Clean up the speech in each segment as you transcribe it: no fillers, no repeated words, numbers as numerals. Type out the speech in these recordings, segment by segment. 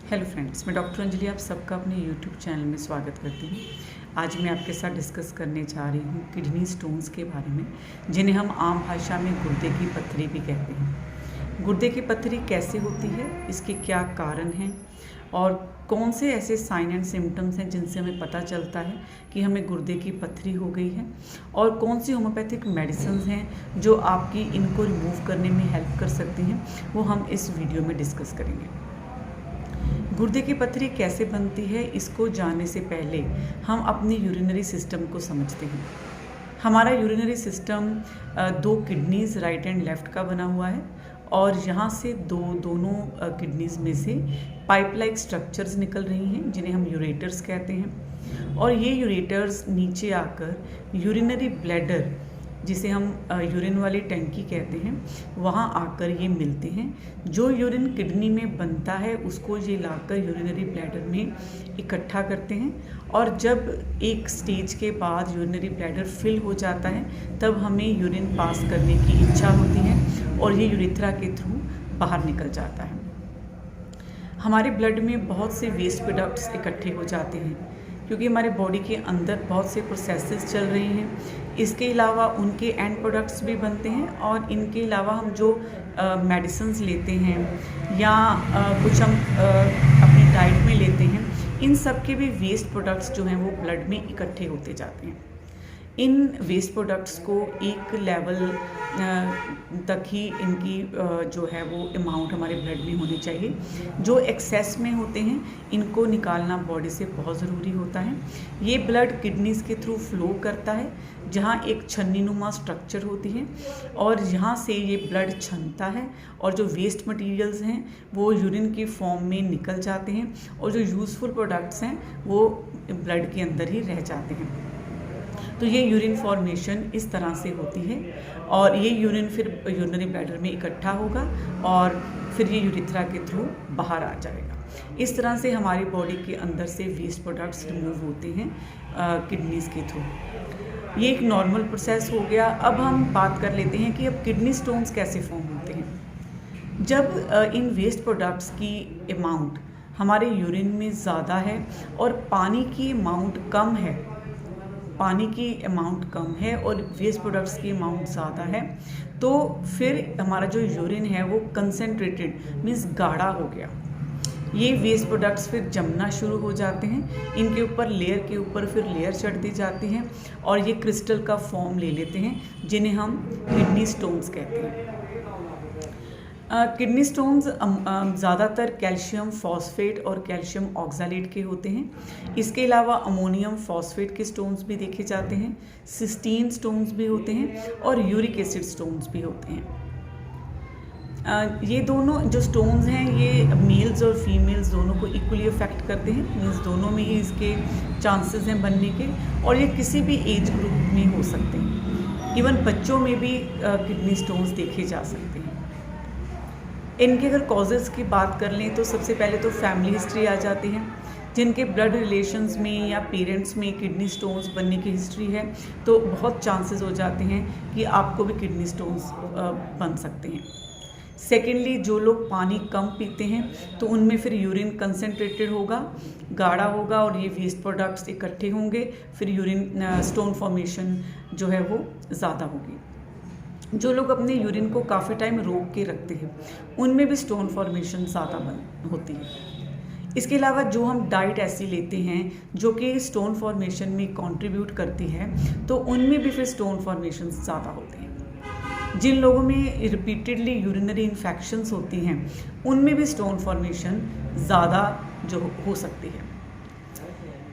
Hello friends, मैं doctor Anjali आप सबका अपने यूट्यूब चैनल में स्वागत करती हूँ। आज मैं आपके साथ डिस्कस करने जा रही हूँ किडनी स्टोन्स के बारे में, जिन्हें हम आम भाषा में गुर्दे की पत्थरी भी कहते हैं। गुर्दे की पत्थरी कैसे होती है, इसके क्या कारण हैं और कौन से ऐसे साइन एंड सिम्टम्स हैं जिनसे हमें पता चलता है कि हमें गुर्दे की पत्थरी हो गई है, और कौन सी होम्योपैथिक मेडिसिन हैं जो आपकी इनको रिमूव करने में हेल्प कर सकती हैं, वो हम इस वीडियो में डिस्कस करेंगे। गुर्दे की पत्थरी कैसे बनती है, इसको जानने से पहले हम अपनी यूरिनरी सिस्टम को समझते हैं। हमारा यूरिनरी सिस्टम दो किडनीज राइट एंड लेफ़्ट का बना हुआ है, और यहाँ से दोनों किडनीज में से पाइप लाइक स्ट्रक्चर्स निकल रही हैं जिन्हें हम यूरेटर्स कहते हैं। और ये यूरेटर्स नीचे आकर यूरिनरी ब्लैडर, जिसे हम यूरिन वाली टंकी कहते हैं, वहाँ आकर ये मिलते हैं। जो यूरिन किडनी में बनता है उसको ये लाकर यूरिनरी ब्लैडर में इकट्ठा करते हैं, और जब एक स्टेज के बाद यूरिनरी ब्लैडर फिल हो जाता है तब हमें यूरिन पास करने की इच्छा होती है और ये यूरेथ्रा के थ्रू बाहर निकल जाता है। हमारे ब्लड में बहुत से वेस्ट प्रोडक्ट्स इकट्ठे हो जाते हैं क्योंकि हमारे बॉडी के अंदर बहुत से प्रोसेसेस चल रही हैं। इसके अलावा उनके एंड प्रोडक्ट्स भी बनते हैं, और इनके अलावा हम जो मेडिसिन्स लेते हैं या कुछ हम अपनी डाइट में लेते हैं, इन सब के भी वेस्ट प्रोडक्ट्स जो हैं वो ब्लड में इकट्ठे होते जाते हैं। इन वेस्ट प्रोडक्ट्स को एक लेवल तक ही इनकी जो है वो अमाउंट हमारे ब्लड में होनी चाहिए। जो एक्सेस में होते हैं इनको निकालना बॉडी से बहुत ज़रूरी होता है। ये ब्लड किडनीज के थ्रू फ्लो करता है, जहाँ एक छन्नीनुमा स्ट्रक्चर होती है, और यहाँ से ये ब्लड छनता है, और जो वेस्ट मटेरियल्स हैं वो यूरिन की फॉर्म में निकल जाते हैं, और जो यूज़फुल प्रोडक्ट्स हैं वो ब्लड के अंदर ही रह जाते हैं। तो ये यूरिन फॉर्मेशन इस तरह से होती है, और ये यूरिन फिर यूरिनरी ब्लैडर में इकट्ठा होगा और फिर ये यूरेथ्रा के थ्रू बाहर आ जाएगा। इस तरह से हमारी बॉडी के अंदर से वेस्ट प्रोडक्ट्स रिमूव होते हैं किडनीज के थ्रू। ये एक नॉर्मल प्रोसेस हो गया। अब हम बात कर लेते हैं कि अब किडनी स्टोन्स कैसे फॉर्म होते हैं। जब इन वेस्ट प्रोडक्ट्स की अमाउंट हमारे यूरिन में ज़्यादा है और पानी की अमाउंट कम है और वेस्ट प्रोडक्ट्स की अमाउंट ज़्यादा है, तो फिर हमारा जो यूरिन है वो कंसनट्रेटेड मीन्स गाढ़ा हो गया। ये वेस्ट प्रोडक्ट्स फिर जमना शुरू हो जाते हैं, इनके ऊपर लेयर के ऊपर फिर लेयर चढ़ती जाती हैं, और ये क्रिस्टल का फॉर्म ले लेते हैं, जिन्हें हम किडनी स्टोन्स कहते हैं। किडनी स्टोन्स ज़्यादातर कैल्शियम फॉस्फेट और कैल्शियम ऑक्सैलेट के होते हैं। इसके अलावा अमोनियम फॉस्फेट के स्टोन्स भी देखे जाते हैं, सिस्टीन स्टोन्स भी होते हैं, और यूरिक एसिड स्टोन्स भी होते हैं। ये दोनों जो स्टोन्स हैं ये मेल्स और फीमेल्स दोनों को इक्वली अफेक्ट करते हैं, मीन्स दोनों में ही इसके चांसेस हैं बनने के, और ये किसी भी एज ग्रुप में हो सकते हैं। इवन बच्चों में भी किडनी स्टोन्स देखे जा सकते हैं। इनके अगर कॉजेज़ की बात कर लें तो सबसे पहले तो फैमिली हिस्ट्री आ जाती है। जिनके ब्लड रिलेशंस में या पेरेंट्स में किडनी स्टोन्स बनने की हिस्ट्री है तो बहुत चांसेस हो जाते हैं कि आपको भी किडनी स्टोन्स बन सकते हैं। सेकेंडली, जो लोग पानी कम पीते हैं तो उनमें फिर यूरिन कंसनट्रेटेड होगा, गाढ़ा होगा, और ये वेस्ट प्रोडक्ट्स इकट्ठे होंगे, फिर यूरिन स्टोन फॉर्मेशन जो है वो ज़्यादा होगी। जो लोग अपने यूरिन को काफ़ी टाइम रोक के रखते हैं उनमें भी स्टोन फॉर्मेशन ज़्यादा होती है। इसके अलावा जो हम डाइट ऐसी लेते हैं जो कि स्टोन फॉर्मेशन में कंट्रीब्यूट करती है, तो उनमें भी फिर स्टोन फॉर्मेशन ज़्यादा होते हैं। जिन लोगों में रिपीटेडली यूरिनरी इन्फेक्शंस होती हैं उनमें भी स्टोन फॉर्मेशन ज़्यादा जो हो सकती है।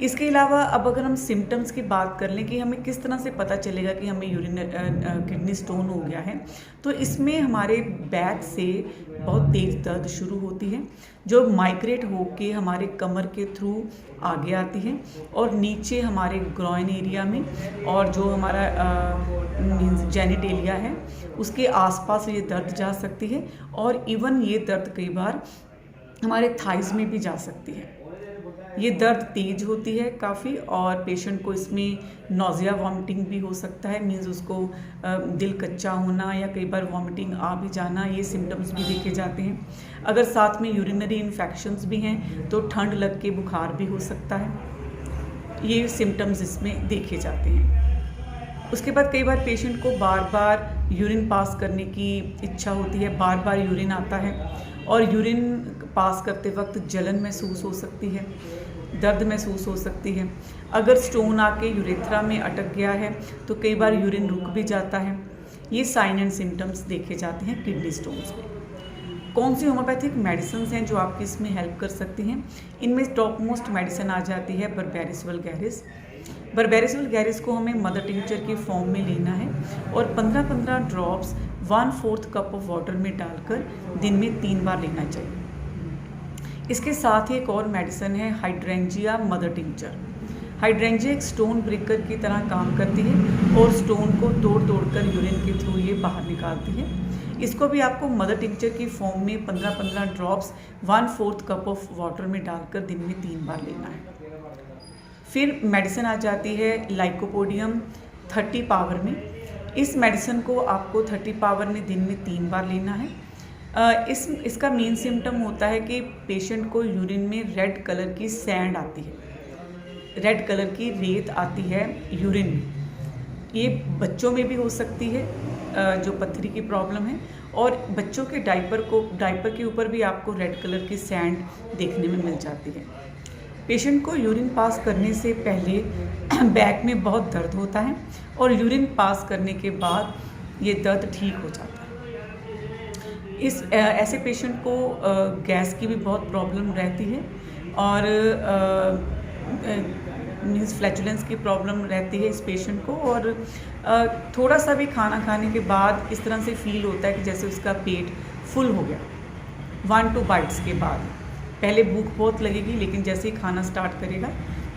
इसके अलावा अब अगर हम सिम्टम्स की बात कर लें कि हमें किस तरह से पता चलेगा कि हमें किडनी स्टोन हो गया है, तो इसमें हमारे बैक से बहुत तेज़ दर्द शुरू होती है, जो माइग्रेट होके हमारे कमर के थ्रू आगे आती है, और नीचे हमारे ग्रॉइन एरिया में, और जो हमारा मीन्स जेनिटेलिया है उसके आसपास ये दर्द जा सकती है, और इवन ये दर्द कई बार हमारे थाइज़ में भी जा सकती है। ये दर्द तेज होती है काफ़ी और पेशेंट को इसमें नौजिया वॉमिटिंग भी हो सकता है, मीन्स उसको दिल कच्चा होना या कई बार वॉमिटिंग आ भी जाना, ये सिम्टम्स भी देखे जाते हैं। अगर साथ में यूरिनरी इन्फेक्शंस भी हैं तो ठंड लग के बुखार भी हो सकता है, ये सिम्टम्स इसमें देखे जाते हैं। उसके बाद कई बार पेशेंट को बार बार यूरिन पास करने की इच्छा होती है, बार बार यूरिन आता है और यूरिन पास करते वक्त जलन महसूस हो सकती है, दर्द महसूस हो सकती है। अगर स्टोन आके यूरेथ्रा में अटक गया है तो कई बार यूरिन रुक भी जाता है। ये साइन एंड सिम्टम्स देखे जाते हैं किडनी स्टोन्स में। कौन सी होम्योपैथिक मेडिसिन हैं जो आपकी इसमें हेल्प कर सकती हैं? इनमें टॉप मोस्ट मेडिसिन आ जाती है बर्बेरिस वल्गैरिस। बर्बेरिस वल्गैरिस को हमें मदर टिंचर के फॉर्म में लेना है और 15-15 ड्रॉप्स 1/4 कप ऑफ वाटर में डालकर दिन में 3 बार लेना चाहिए। इसके साथ ही एक और मेडिसिन है हाइड्रेंजिया मदर टिंचर। हाइड्रेंजिया एक स्टोन ब्रेकर की तरह काम करती है और स्टोन को तोड़ कर यूरिन के थ्रू ये बाहर निकालती है। इसको भी आपको मदर टिंचर की फॉर्म में 15-15 ड्रॉप्स 1/4 कप ऑफ वाटर में डालकर दिन में 3 बार लेना है। फिर मेडिसिन आ जाती है लाइकोपोडियम 30 पावर में। इस मेडिसिन को आपको 30 पावर में दिन में 3 बार लेना है। इसका मेन सिम्टम होता है कि पेशेंट को यूरिन में रेड कलर की सैंड आती है, रेड कलर की रेत आती है यूरिन में। ये बच्चों में भी हो सकती है जो पथरी की प्रॉब्लम है, और बच्चों के डायपर के ऊपर भी आपको रेड कलर की सैंड देखने में मिल जाती है। पेशेंट को यूरिन पास करने से पहले बैक में बहुत दर्द होता है और यूरिन पास करने के बाद ये दर्द ठीक हो जाता है। ऐसे पेशेंट को गैस की भी बहुत प्रॉब्लम रहती है और मीन्स फ्लैचुलेंस की प्रॉब्लम रहती है इस पेशेंट को, और थोड़ा सा भी खाना खाने के बाद इस तरह से फील होता है कि जैसे उसका पेट फुल हो गया 1-2 बाइट्स के बाद। पहले भूख बहुत लगेगी लेकिन जैसे ही खाना स्टार्ट करेगा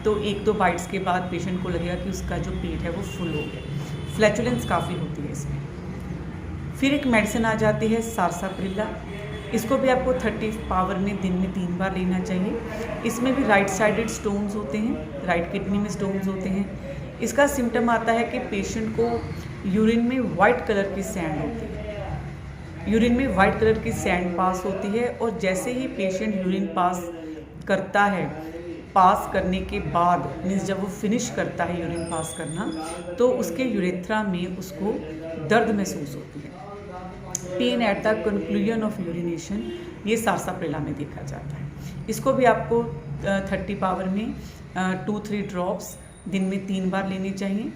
तो 1-2 बाइट्स के बाद पेशेंट को लगेगा कि उसका जो पेट है वो फुल हो गया। फ्लैचुलेंस काफ़ी होती है इसमें। फिर एक मेडिसिन आ जाती है सारसाप्रिला। इसको भी आपको 30 पावर में दिन में 3 बार लेना चाहिए। इसमें भी राइट साइडेड स्टोन्स होते हैं, राइट किडनी में स्टोन्स होते हैं। इसका सिम्टम आता है कि पेशेंट को यूरिन में वाइट कलर की सैंड होती है, यूरिन में वाइट कलर की सैंड पास होती है, और जैसे ही पेशेंट यूरिन पास करता है, पास करने के बाद मीन्स जब वो फिनिश करता है यूरिन पास करना, तो उसके यूरेथ्रा में उसको दर्द महसूस होती है, pen at the conclusion of urination. ये सारसाप्रिला में देखा जाता है। इसको भी आपको 30 पावर में 2-3 ड्रॉप्स दिन में 3 बार लेने चाहिए,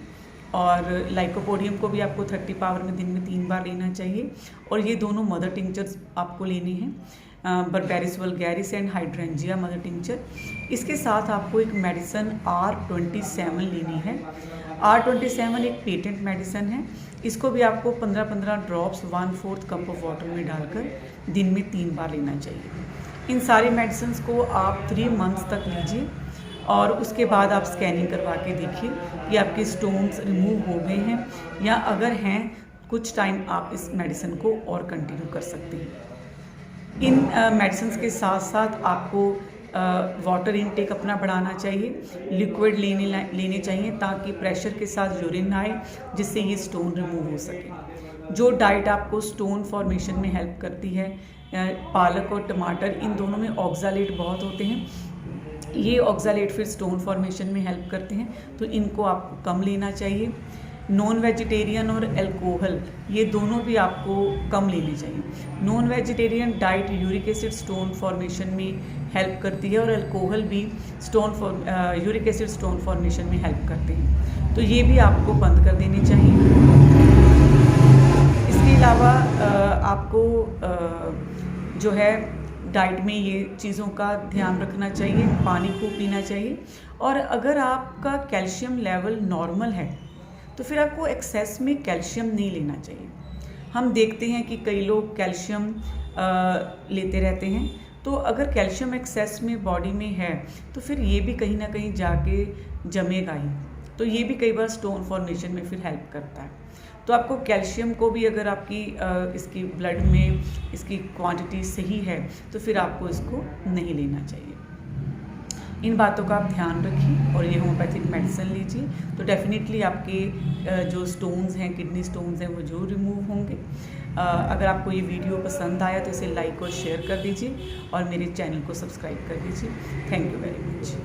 और लाइकोपोडियम को भी आपको 30 पावर में दिन में 3 बार लेना चाहिए। और ये दोनों मदर टिंचर्स आपको लेने हैं, berberis vulgaris and hydrangea mother tincture. इसके साथ आपको एक मेडिसिन R27 लेनी है। R27 एक पेटेंट मेडिसिन है। इसको भी आपको 15-15 ड्रॉप्स 1/4 कप ऑफ वाटर में डालकर दिन में 3 बार लेना चाहिए। इन सारी मेडिसिन को आप 3 मंथ्स तक लीजिए और उसके बाद आप स्कैनिंग करवा के देखिए कि आपके स्टोन्स रिमूव हो गए हैं, या अगर हैं कुछ टाइम आप इस मेडिसिन को और कंटिन्यू कर सकते हैं। इन मेडिसिन के साथ साथ आपको वाटर इनटेक अपना बढ़ाना चाहिए, लिक्विड लेने चाहिए ताकि प्रेशर के साथ यूरिन आए, जिससे ये स्टोन रिमूव हो सके। जो डाइट आपको स्टोन फॉर्मेशन में हेल्प करती है, पालक और टमाटर, इन दोनों में ऑक्सालेट बहुत होते हैं। ये ऑक्सालेट फिर स्टोन फॉर्मेशन में हेल्प करते हैं, तो इनको आपको कम लेना चाहिए। नॉन वेजिटेरियन और अल्कोहल, ये दोनों भी आपको कम लेने चाहिए। Non vegetarian diet uric acid stone formation में हेल्प करती है, और अल्कोहल भी यूरिक एसिड स्टोन फॉर्मेशन में हेल्प करते हैं, तो ये भी आपको बंद कर देने चाहिए। इसके अलावा आपको जो है डाइट में ये चीज़ों का ध्यान रखना चाहिए, पानी खूब पीना चाहिए, और अगर आपका कैल्शियम लेवल नॉर्मल है तो फिर आपको एक्सेस में कैल्शियम नहीं लेना चाहिए। हम देखते हैं कि कई लोग कैल्शियम लेते रहते हैं, तो अगर कैल्शियम एक्सेस में बॉडी में है तो फिर ये भी कहीं ना कहीं जाके जमेगा ही, तो ये भी कई बार स्टोन फॉर्मेशन में फिर हेल्प करता है। तो आपको कैल्शियम को भी, अगर आपकी इसकी ब्लड में इसकी क्वांटिटी सही है तो फिर आपको इसको नहीं लेना चाहिए। इन बातों का आप ध्यान रखिए और ये होम्योपैथिक मेडिसिन लीजिए, तो डेफ़िनेटली आपके जो स्टोन्स हैं, किडनी स्टोन्स हैं, वो ज़रूर रिमूव होंगे। अगर आपको ये वीडियो पसंद आया तो इसे लाइक और शेयर कर दीजिए और मेरे चैनल को सब्सक्राइब कर दीजिए। Thank you very much.